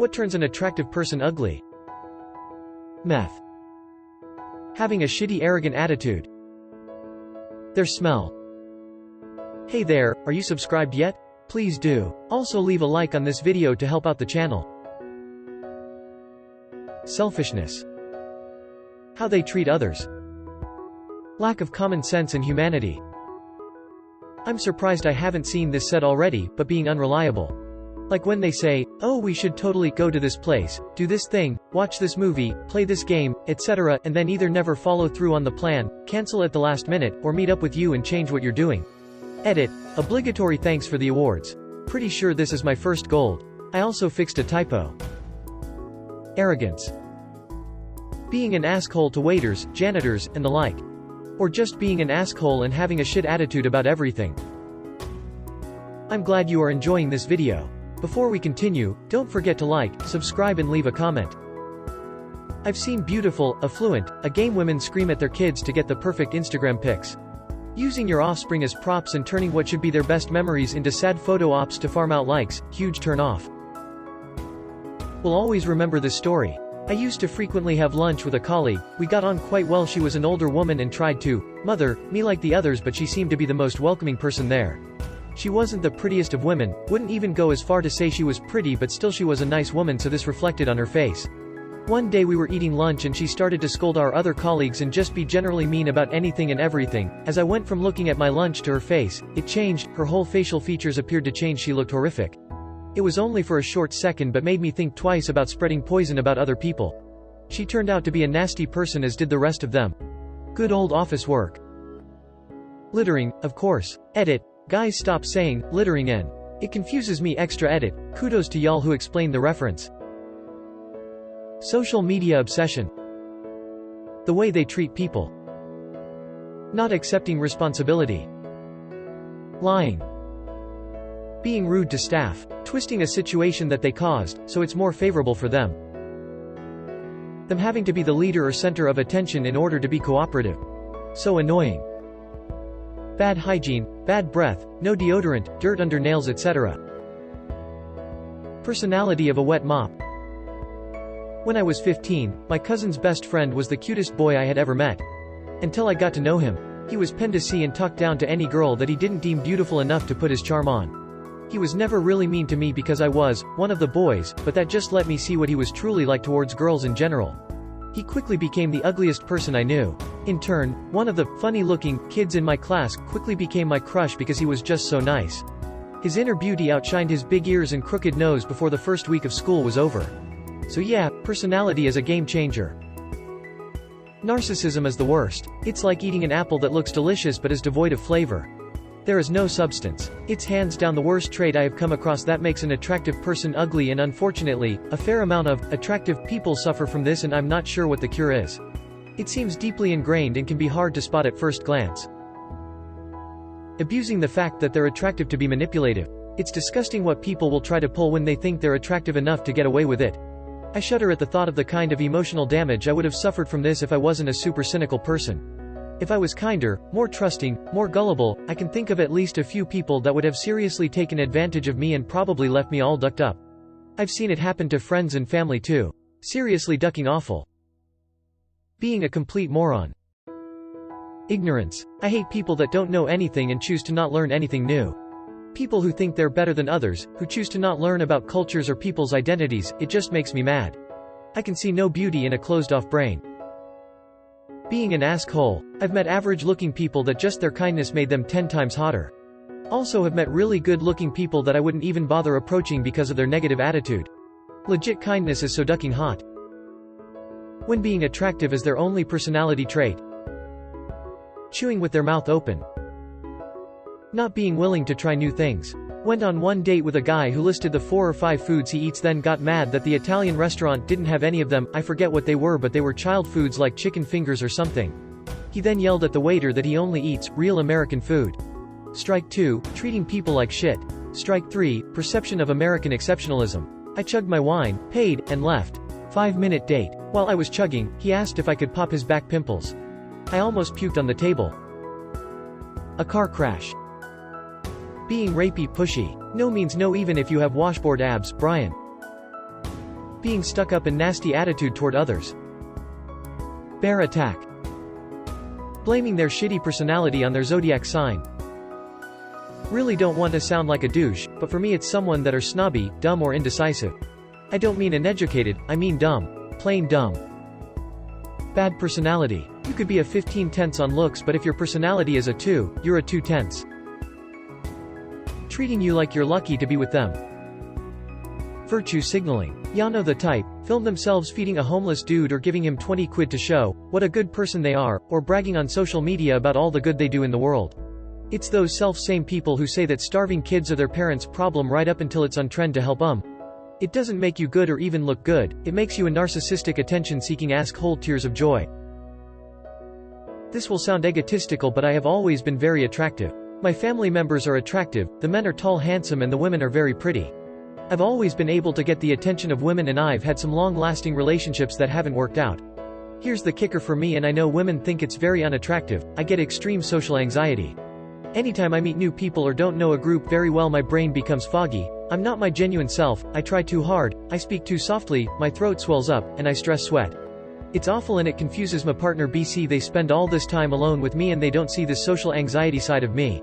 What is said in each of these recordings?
What turns an attractive person ugly? Meth. Having a shitty arrogant attitude. Their smell. Hey there, are you subscribed yet? Please do. Also leave a like on this video to help out the channel. Selfishness. How they treat others. Lack of common sense and humanity. I'm surprised I haven't seen this said already, but being unreliable. Like when they say, oh, we should totally go to this place, do this thing, watch this movie, play this game, etc., and then either never follow through on the plan, cancel at the last minute, or meet up with you and change what you're doing. Edit. Obligatory thanks for the awards. Pretty sure this is my first gold. I also fixed a typo. Arrogance. Being an asshole to waiters, janitors, and the like. Or just being an asshole and having a shit attitude about everything. I'm glad you are enjoying this video. Before we continue, don't forget to like, subscribe and leave a comment. I've seen beautiful, affluent, game women scream at their kids to get the perfect Instagram pics. Using your offspring as props and turning what should be their best memories into sad photo ops to farm out likes, huge turn off. We'll always remember this story. I used to frequently have lunch with a colleague, we got on quite well. She was an older woman and tried to mother me like the others, but she seemed to be the most welcoming person there. She wasn't the prettiest of women, wouldn't even go as far to say she was pretty, but still she was a nice woman, so this reflected on her face. One day we were eating lunch and she started to scold our other colleagues and just be generally mean about anything and everything. As I went from looking at my lunch to her face, it changed, her whole facial features appeared to change, she looked horrific. It was only for a short second but made me think twice about spreading poison about other people. She turned out to be a nasty person, as did the rest of them. Good old office work. Littering, of course. Edit. Guys, stop saying littering in. It confuses me extra. Edit. Kudos to y'all who explained the reference. Social media obsession. The way they treat people. Not accepting responsibility. Lying. Being rude to staff. Twisting a situation that they caused, so it's more favorable for them. Them having to be the leader or center of attention in order to be cooperative. So annoying. Bad hygiene, bad breath, no deodorant, dirt under nails, etc. Personality of a wet mop. When I was 15, my cousin's best friend was the cutest boy I had ever met. Until I got to know him. He was pen to see and talked down to any girl that he didn't deem beautiful enough to put his charm on. He was never really mean to me because I was one of the boys, but that just let me see what he was truly like towards girls in general. He quickly became the ugliest person I knew. In turn, one of the funny-looking kids in my class quickly became my crush because he was just so nice. His inner beauty outshined his big ears and crooked nose before the first week of school was over. So yeah, personality is a game changer. Narcissism is the worst. It's like eating an apple that looks delicious but is devoid of flavor. There is no substance. It's hands down the worst trait I have come across that makes an attractive person ugly, and unfortunately, a fair amount of attractive people suffer from this, and I'm not sure what the cure is. It seems deeply ingrained and can be hard to spot at first glance. Abusing the fact that they're attractive to be manipulative. It's disgusting what people will try to pull when they think they're attractive enough to get away with it. I shudder at the thought of the kind of emotional damage I would have suffered from this if I wasn't a super cynical person. If I was kinder, more trusting, more gullible, I can think of at least a few people that would have seriously taken advantage of me and probably left me all ducked up. I've seen it happen to friends and family too. Seriously ducking awful. Being a complete moron. Ignorance. I hate people that don't know anything and choose to not learn anything new. People who think they're better than others, who choose to not learn about cultures or people's identities, it just makes me mad. I can see no beauty in a closed-off brain. Being an asshole. I've met average-looking people that just their kindness made them 10 times hotter. Also have met really good-looking people that I wouldn't even bother approaching because of their negative attitude. Legit kindness is so ducking hot. When being attractive is their only personality trait. Chewing with their mouth open. Not being willing to try new things. Went on one date with a guy who listed the 4 or 5 foods he eats, then got mad that the Italian restaurant didn't have any of them. I forget what they were, but they were child foods like chicken fingers or something. He then yelled at the waiter that he only eats real American food. Strike 2, treating people like shit. Strike 3, perception of American exceptionalism. I chugged my wine, paid, and left. 5-minute date. While I was chugging, he asked if I could pop his back pimples. I almost puked on the table. A car crash. Being rapey pushy. No means no even if you have washboard abs, Brian. Being stuck up and nasty attitude toward others. Bear attack. Blaming their shitty personality on their zodiac sign. Really don't want to sound like a douche, but for me it's someone that are snobby, dumb or indecisive. I don't mean uneducated, I mean dumb. Plain dumb. Bad personality. You could be a 15/10 on looks, but if your personality is a 2, you're a 2/10. Treating you like you're lucky to be with them. Virtue signaling. Ya know the type, film themselves feeding a homeless dude or giving him 20 quid to show what a good person they are, or bragging on social media about all the good they do in the world. It's those self-same people who say that starving kids are their parents' problem right up until it's on trend to help them. It doesn't make you good or even look good, it makes you a narcissistic attention-seeking asshole. Tears of joy. This will sound egotistical, but I have always been very attractive. My family members are attractive, the men are tall, handsome and the women are very pretty. I've always been able to get the attention of women and I've had some long-lasting relationships that haven't worked out. Here's the kicker for me, and I know women think it's very unattractive, I get extreme social anxiety. Anytime I meet new people or don't know a group very well, my brain becomes foggy. I'm not my genuine self, I try too hard, I speak too softly, my throat swells up, and I stress sweat. It's awful and it confuses my partner. BC they spend all this time alone with me and they don't see the social anxiety side of me.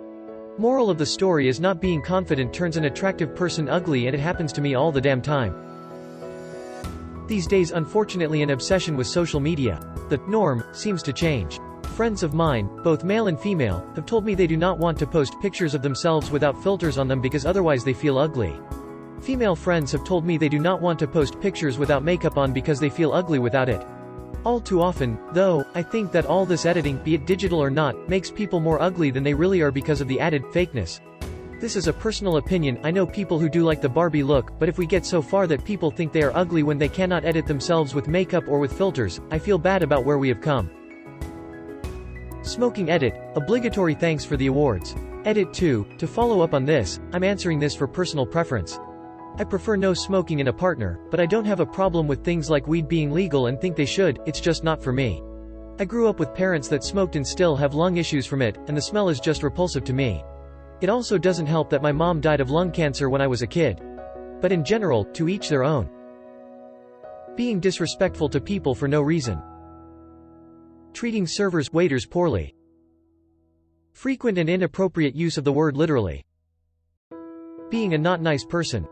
Moral of the story is not being confident turns an attractive person ugly, and it happens to me all the damn time. These days, unfortunately, an obsession with social media. The norm seems to change. Friends of mine, both male and female, have told me they do not want to post pictures of themselves without filters on them because otherwise they feel ugly. Female friends have told me they do not want to post pictures without makeup on because they feel ugly without it. All too often, though, I think that all this editing, be it digital or not, makes people more ugly than they really are because of the added fakeness. This is a personal opinion. I know people who do like the Barbie look, but if we get so far that people think they are ugly when they cannot edit themselves with makeup or with filters, I feel bad about where we have come. Smoking edit. Obligatory thanks for the awards. Edit 2. To follow up on this, I'm answering this for personal preference. I prefer no smoking in a partner, but I don't have a problem with things like weed being legal and think they should, it's just not for me. I grew up with parents that smoked and still have lung issues from it, and the smell is just repulsive to me. It also doesn't help that my mom died of lung cancer when I was a kid. But in general, to each their own. Being disrespectful to people for no reason. Treating servers, waiters poorly. Frequent and inappropriate use of the word literally. Being a not nice person.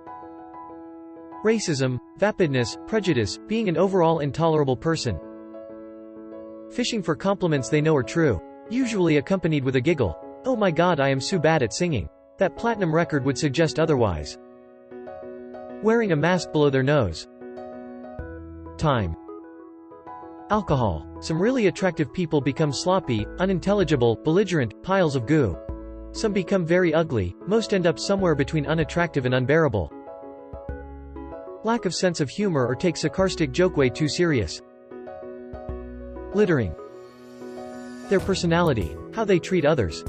Racism, vapidness, prejudice, being an overall intolerable person. Fishing for compliments they know are true. Usually accompanied with a giggle. Oh my god, I am so bad at singing. That platinum record would suggest otherwise. Wearing a mask below their nose. Time. Alcohol. Some really attractive people become sloppy, unintelligible, belligerent, piles of goo. Some become very ugly, most end up somewhere between unattractive and unbearable. Lack of sense of humor or take sarcastic joke way too serious. Littering. Their personality. How they treat others.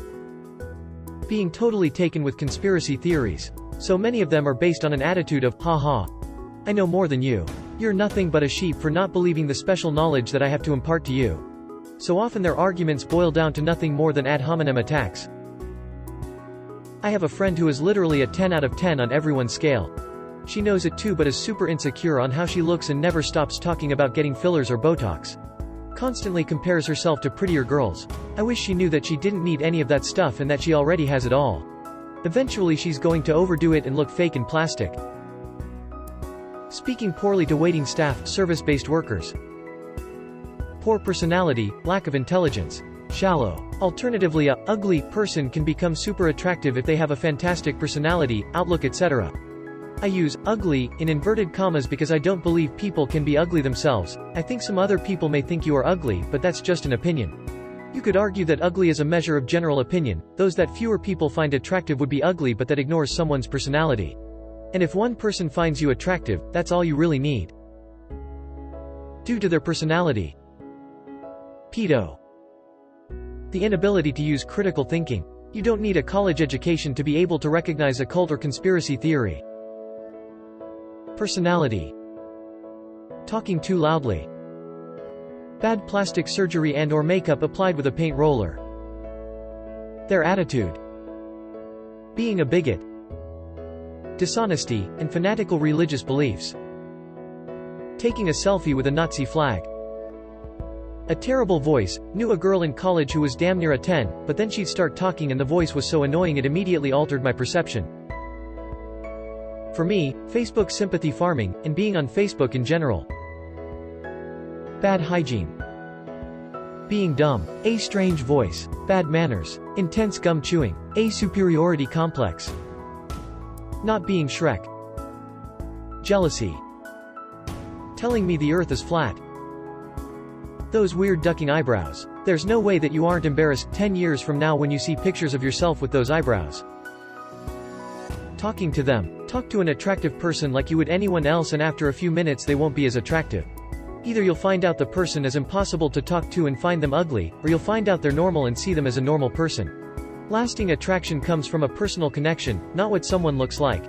Being totally taken with conspiracy theories. So many of them are based on an attitude of, ha ha. I know more than you. You're nothing but a sheep for not believing the special knowledge that I have to impart to you. So often their arguments boil down to nothing more than ad hominem attacks. I have a friend who is literally a 10 out of 10 on everyone's scale. She knows it too, but is super insecure on how she looks and never stops talking about getting fillers or Botox. Constantly compares herself to prettier girls. I wish she knew that she didn't need any of that stuff and that she already has it all. Eventually she's going to overdo it and look fake and plastic. Speaking poorly to waiting staff, service-based workers. Poor personality, lack of intelligence. Shallow. Alternatively, a ugly person can become super attractive if they have a fantastic personality, outlook, etc. I use ugly in inverted commas because I don't believe people can be ugly themselves. I think some other people may think you are ugly, but that's just an opinion. You could argue that ugly is a measure of general opinion. Those that fewer people find attractive would be ugly, but that ignores someone's personality. And if one person finds you attractive, that's all you really need. Due to their personality. Pedo. The inability to use critical thinking. You don't need a college education to be able to recognize a cult or conspiracy theory. Personality. Talking too loudly. Bad plastic surgery and or makeup applied with a paint roller. Their attitude. Being a bigot. Dishonesty, and fanatical religious beliefs. Taking a selfie with a Nazi flag. A terrible voice. Knew a girl in college who was damn near a 10, but then she'd start talking and the voice was so annoying it immediately altered my perception. For me, Facebook sympathy farming, and being on Facebook in general. Bad hygiene. Being dumb. A strange voice. Bad manners. Intense gum chewing. A superiority complex. Not being Shrek. Jealousy. Telling me the earth is flat. Those weird ducking eyebrows. There's no way that you aren't embarrassed 10 years from now when you see pictures of yourself with those eyebrows. Talking to them. Talk to an attractive person like you would anyone else and after a few minutes they won't be as attractive. Either you'll find out the person is impossible to talk to and find them ugly, or you'll find out they're normal and see them as a normal person. Lasting attraction comes from a personal connection, not what someone looks like.